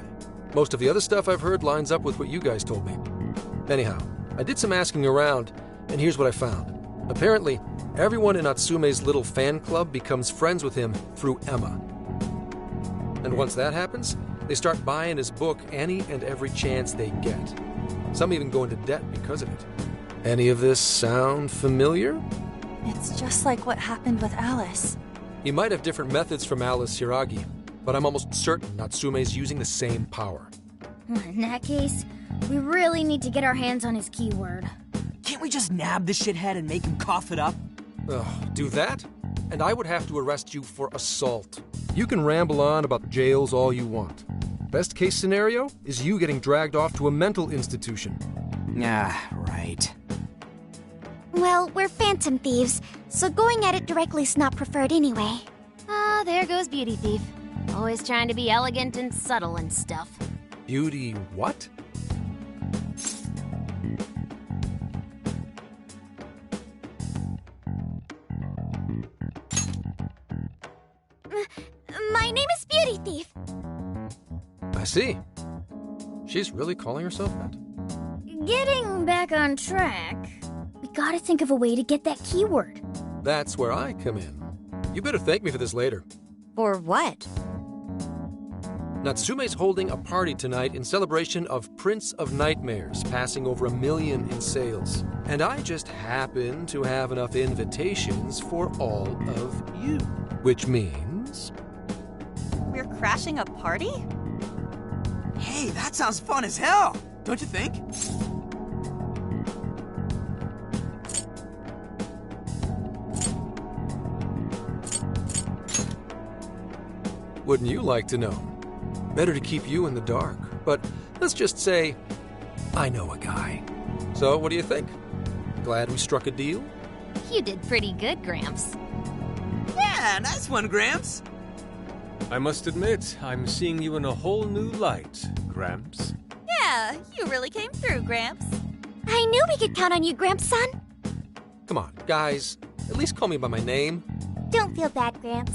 Most of the other stuff I've heard lines up with what you guys told me. Anyhow, I did some asking around, and here's what I found. Apparently, everyone in Natsume's little fan club becomes friends with him through Emma. And once that happens, they start buying his book any and every chance they get. Some even go into debt because of it. Any of this sound familiar? It's just like what happened with Alice. He might have different methods from Alice Hiragi, but I'm almost certain Natsume's using the same power. In that case, we really need to get our hands on his keyword. Can't we just nab the shithead and make him cough it up? Do that? And I would have to arrest you for assault. You can ramble on about jails all you want. Best case scenario is you getting dragged off to a mental institution. Ah, right. Well, we're phantom thieves, so going at it directly's not preferred anyway. Ah, there goes Beauty Thief. Always trying to be elegant and subtle and stuff. Beauty what? My name is Beauty Thief. I see. She's really calling herself that? Getting back on track, we gotta think of a way to get that keyword. That's where I come in. You better thank me for this later. For what? Natsume's holding a party tonight in celebration of Prince of Nightmares passing over 1 million in sales. And I just happen to have enough invitations for all of you. Which means... We're crashing a party? Hey, that sounds fun as hell, don't you think? Wouldn't you like to know? Better to keep you in the dark, but let's just say I know a guy. So what do you think? Glad we struck a deal? You did pretty good, Gramps. Yeah, nice one, Gramps. I must admit, I'm seeing you in a whole new light, Gramps. Yeah, you really came through, Gramps. I knew we could count on you, Gramps-son. Come on, guys. At least call me by my name. Don't feel bad, Gramps.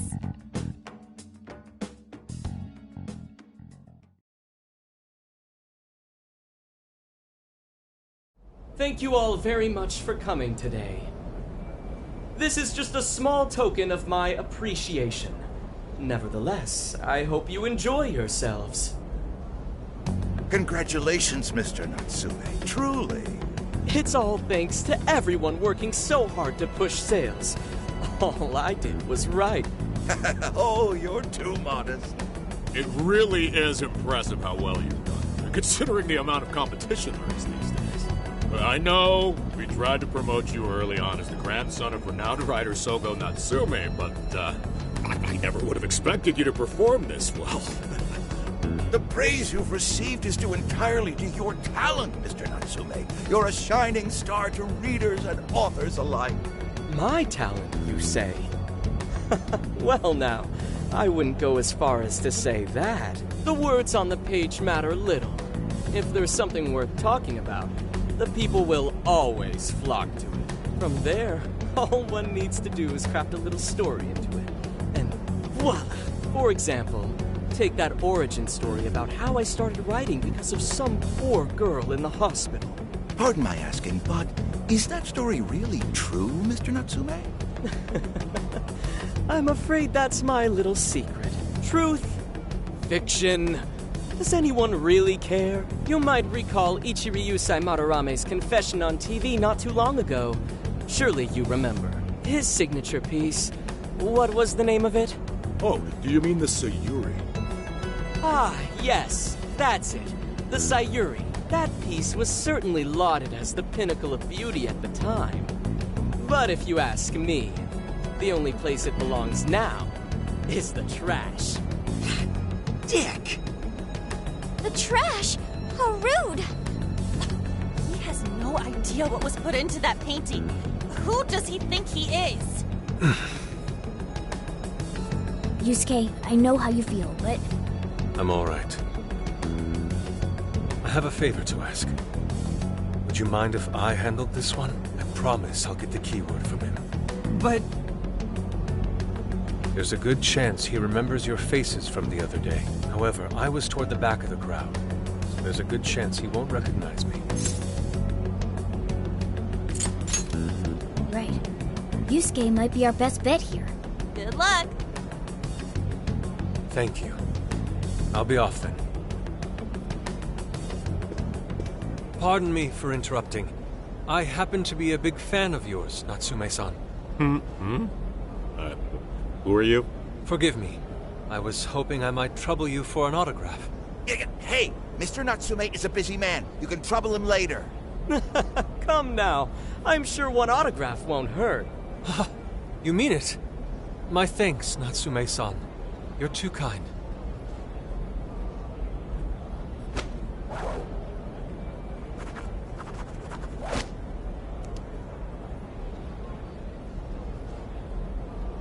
Thank you all very much for coming today. This is just a small token of my appreciation. Nevertheless, I hope you enjoy yourselves. Congratulations, Mr. Natsume. Truly. It's all thanks to everyone working so hard to push sales. All I did was write. Oh, you're too modest. It really is impressive how well you've done, considering the amount of competition there is these days. I know we tried to promote you early on as the grandson of renowned writer Sogo Natsume, but I never would have expected you to perform this well. The praise you've received is due entirely to your talent, Mr. Natsume. You're a shining star to readers and authors alike. My talent, you say? Well now, I wouldn't go as far as to say that. The words on the page matter little. If there's something worth talking about, the people will always flock to it. From there, all one needs to do is craft a little story into it. And voila! For example, take that origin story about how I started writing because of some poor girl in the hospital. Pardon my asking, but is that story really true, Mr. Natsume? I'm afraid that's my little secret. Truth, fiction. Does anyone really care? You might recall Ichiryu Madarame's confession on TV not too long ago. Surely you remember. His signature piece. What was the name of it? Oh, do you mean the Sayuri? Ah, yes, that's it. The Sayuri. That piece was certainly lauded as the pinnacle of beauty at the time. But if you ask me, the only place it belongs now is the trash. Dick! The trash? How rude! He has no idea what was put into that painting. Who does he think he is? Yusuke, I know how you feel, but... I'm all right. I have a favor to ask. Would you mind if I handled this one? I promise I'll get the keyword from him. But... There's a good chance he remembers your faces from the other day. However, I was toward the back of the crowd, so there's a good chance he won't recognize me. Right. Yusuke might be our best bet here. Good luck. Thank you. I'll be off then. Pardon me for interrupting. I happen to be a big fan of yours, Natsume-san. Who are you? Forgive me. I was hoping I might trouble you for an autograph. Hey, Mr. Natsume is a busy man. You can trouble him later. Come now. I'm sure one autograph won't hurt. You mean it? My thanks, Natsume-san. You're too kind.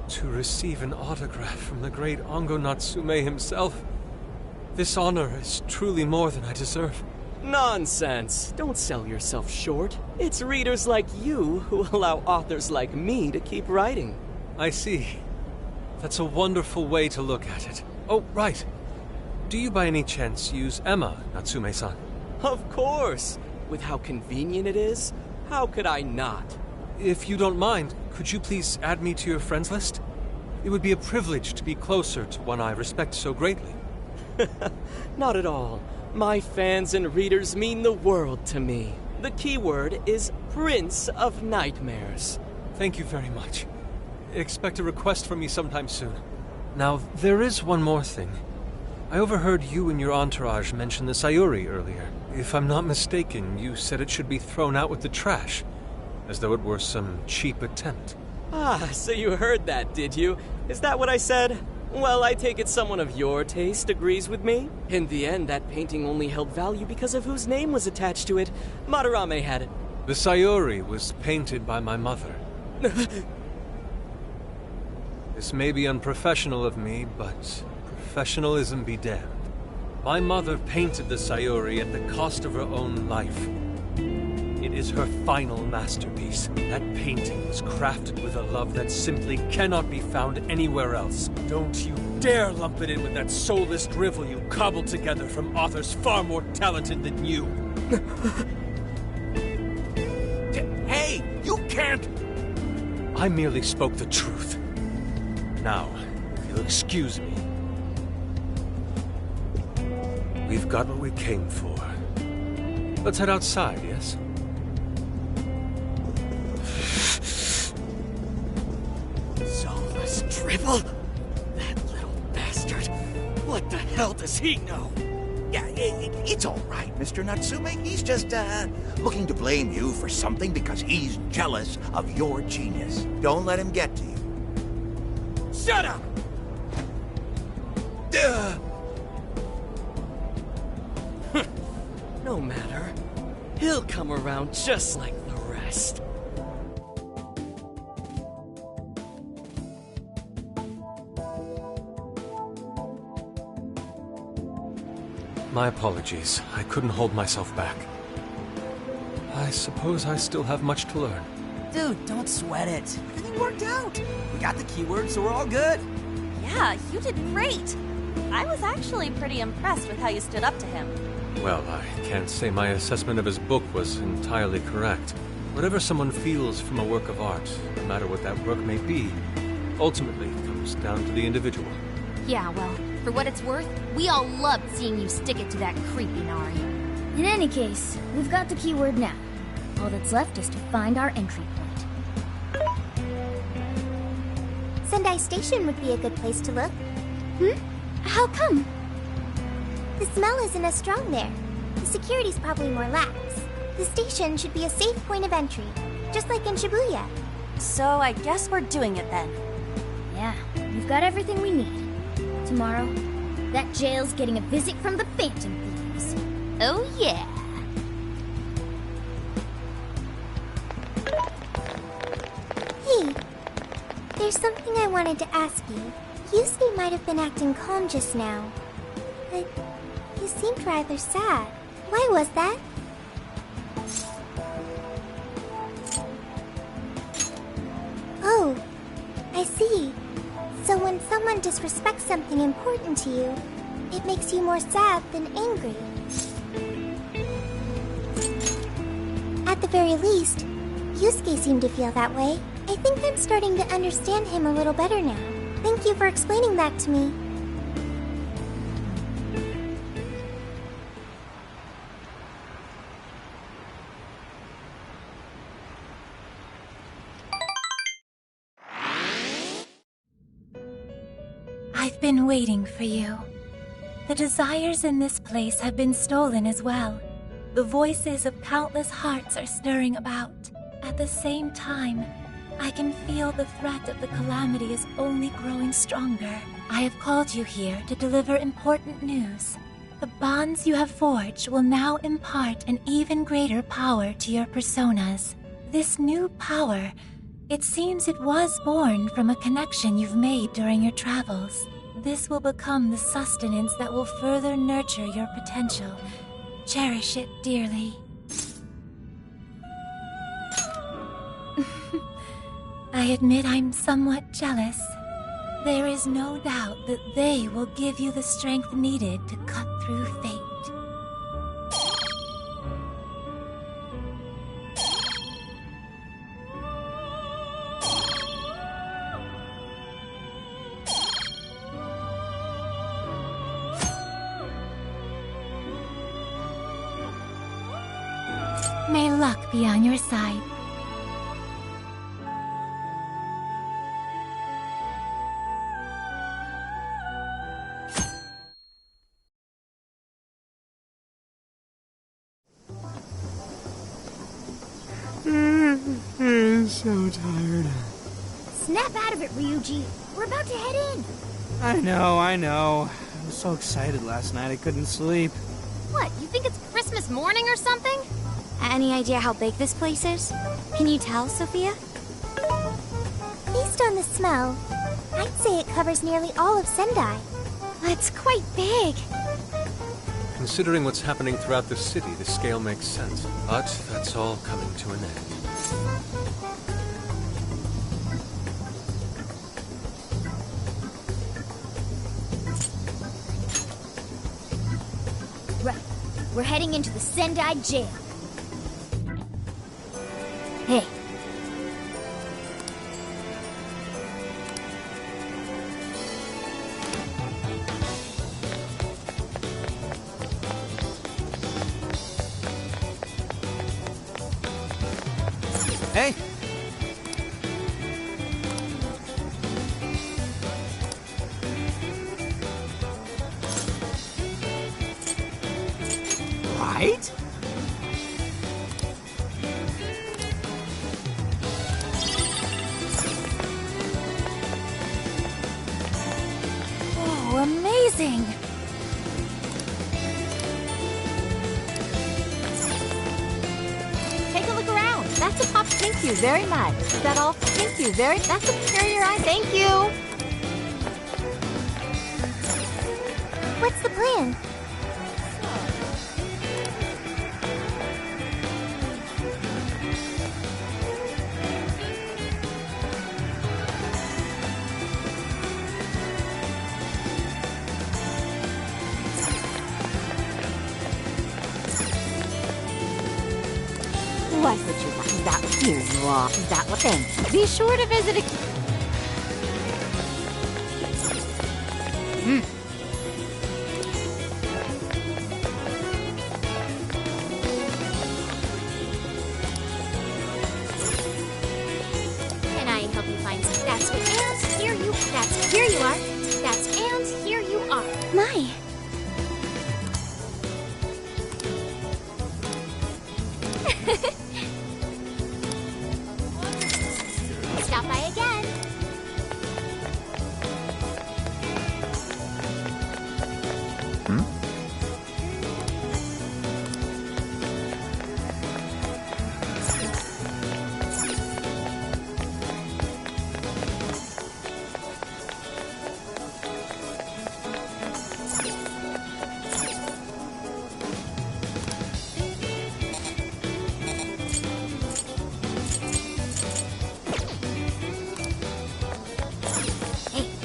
To receive an autograph from the great Ongo Natsume himself. This honor is truly more than I deserve. Nonsense. Don't sell yourself short. It's readers like you who allow authors like me to keep writing. I see. That's a wonderful way to look at it. Oh, right. Do you by any chance use Emma, Natsume-san? Of course. With how convenient it is, how could I not? If you don't mind, could you please add me to your friends list? It would be a privilege to be closer to one I respect so greatly. Not at all. My fans and readers mean the world to me. The keyword is Prince of Nightmares. Thank you very much. Expect a request from me sometime soon. Now, there is one more thing. I overheard you and your entourage mention the Sayuri earlier. If I'm not mistaken, you said it should be thrown out with the trash, as though it were some cheap attempt. Ah, so you heard that, did you? Is that what I said? Well, I take it someone of your taste agrees with me. In the end, that painting only held value because of whose name was attached to it. Madarame had it. The Sayuri was painted by my mother. This may be unprofessional of me, but professionalism be damned. My mother painted the Sayuri at the cost of her own life. It is her final masterpiece. That painting was crafted with a love that simply cannot be found anywhere else. Don't you dare lump it in with that soulless drivel you cobbled together from authors far more talented than you. Hey, you can't! I merely spoke the truth. Now, if you'll excuse me. We've got what we came for. Let's head outside, yes? Soulless drivel? That little bastard. What the hell does he know? Yeah, it's all right, Mr. Natsume. He's just, looking to blame you for something because he's jealous of your genius. Don't let him get to you. Shut up! No matter. He'll come around just like the rest. My apologies. I couldn't hold myself back. I suppose I still have much to learn. Dude, don't sweat it. Everything worked out. We got the keywords, so we're all good. Yeah, you did great. I was actually pretty impressed with how you stood up to him. Well, I can't say my assessment of his book was entirely correct. Whatever someone feels from a work of art, no matter what that work may be, ultimately comes down to the individual. Yeah, well, for what it's worth, we all loved seeing you stick it to that creepy Nari. In any case, we've got the keyword now. All that's left is to find our entry point. Sendai Station would be a good place to look. How come? The smell isn't as strong there. The security's probably more lax. The station should be a safe point of entry, just like in Shibuya. So I guess we're doing it then. Yeah, we've got everything we need. Tomorrow, that jail's getting a visit from the Phantom Thieves. Oh yeah. Hey, there's something I wanted to ask you. Yusuke might have been acting calm just now, but he seemed rather sad. Why was that? Oh, I see. So when someone disrespects something important to you, it makes you more sad than angry. At the very least, Yusuke seemed to feel that way. I think I'm starting to understand him a little better now. Thank you for explaining that to me. been waiting for you. The desires in this place have been stolen as well. The voices of countless hearts are stirring about. At the same time, I can feel the threat of the calamity is only growing stronger. I have called you here to deliver important news. The bonds you have forged will now impart an even greater power to your personas. This new power, it seems it was born from a connection you've made during your travels. This will become the sustenance that will further nurture your potential. Cherish it dearly. I admit I'm somewhat jealous. There is no doubt that they will give you the strength needed to cut through fate. May luck be on your side. So tired. Snap out of it, Ryuji. We're about to head in. I know. I was so excited last night I couldn't sleep. What, you think it's Christmas morning or something? Any idea how big this place is? Can you tell, Sophia? Based on the smell, I'd say it covers nearly all of Sendai. That's quite big. Considering what's happening throughout the city, the scale makes sense. But that's all coming to an end. Right. We're heading into the Sendai jail. Hey. Hey. Right? Oh, amazing! Take a look around. That's a pop. Thank you very much. Is that all? Thank you very. That's a carrier eye. Thank you. What's the plan? What would you like? Is that here you are? Is that what? Thanks. Be sure to visit a. Can I help you find some? That's what. And here you. That's here you are. That's and here you are. My. Stop by again.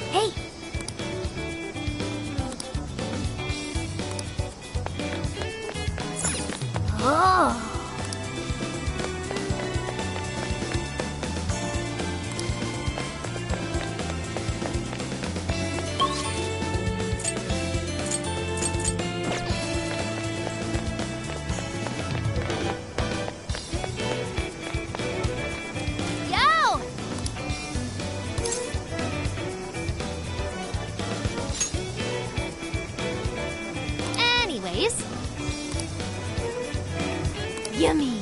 Hey. Oh. Yo! Oh. Yummy!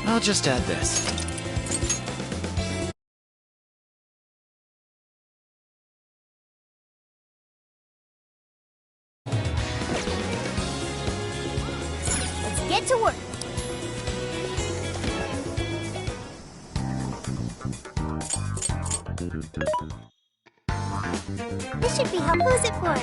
I'll just add this. Let's get to work! This should be helpful. Who's it for?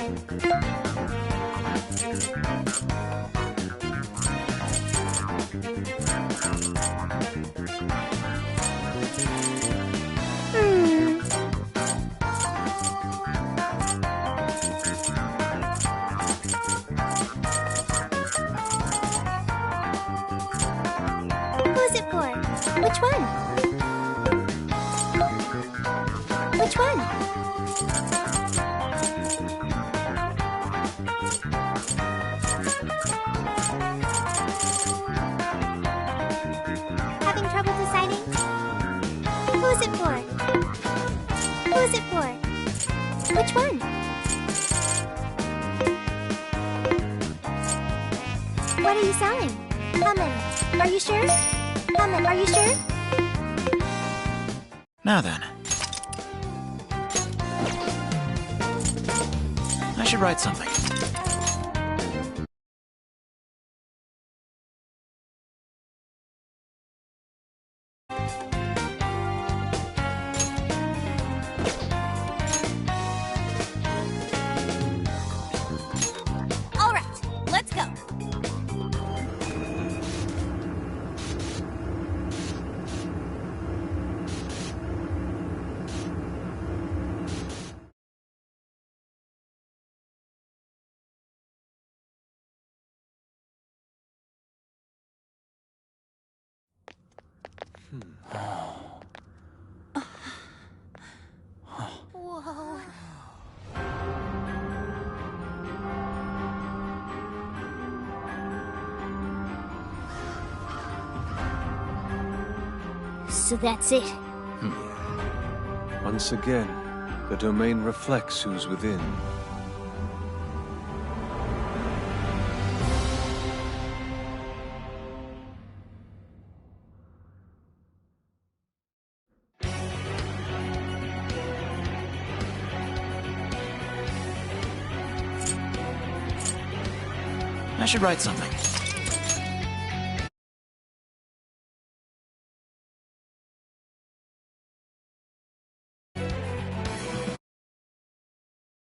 Who's it for? Which one? Which one? Having trouble deciding? Who's it for? Who's it for? Which one? What are you selling? How many? Are you sure? How many? Are you sure? Now then. I should write something. All right, let's go. Whoa. So that's it. Once again, the domain reflects who's within. I should write something.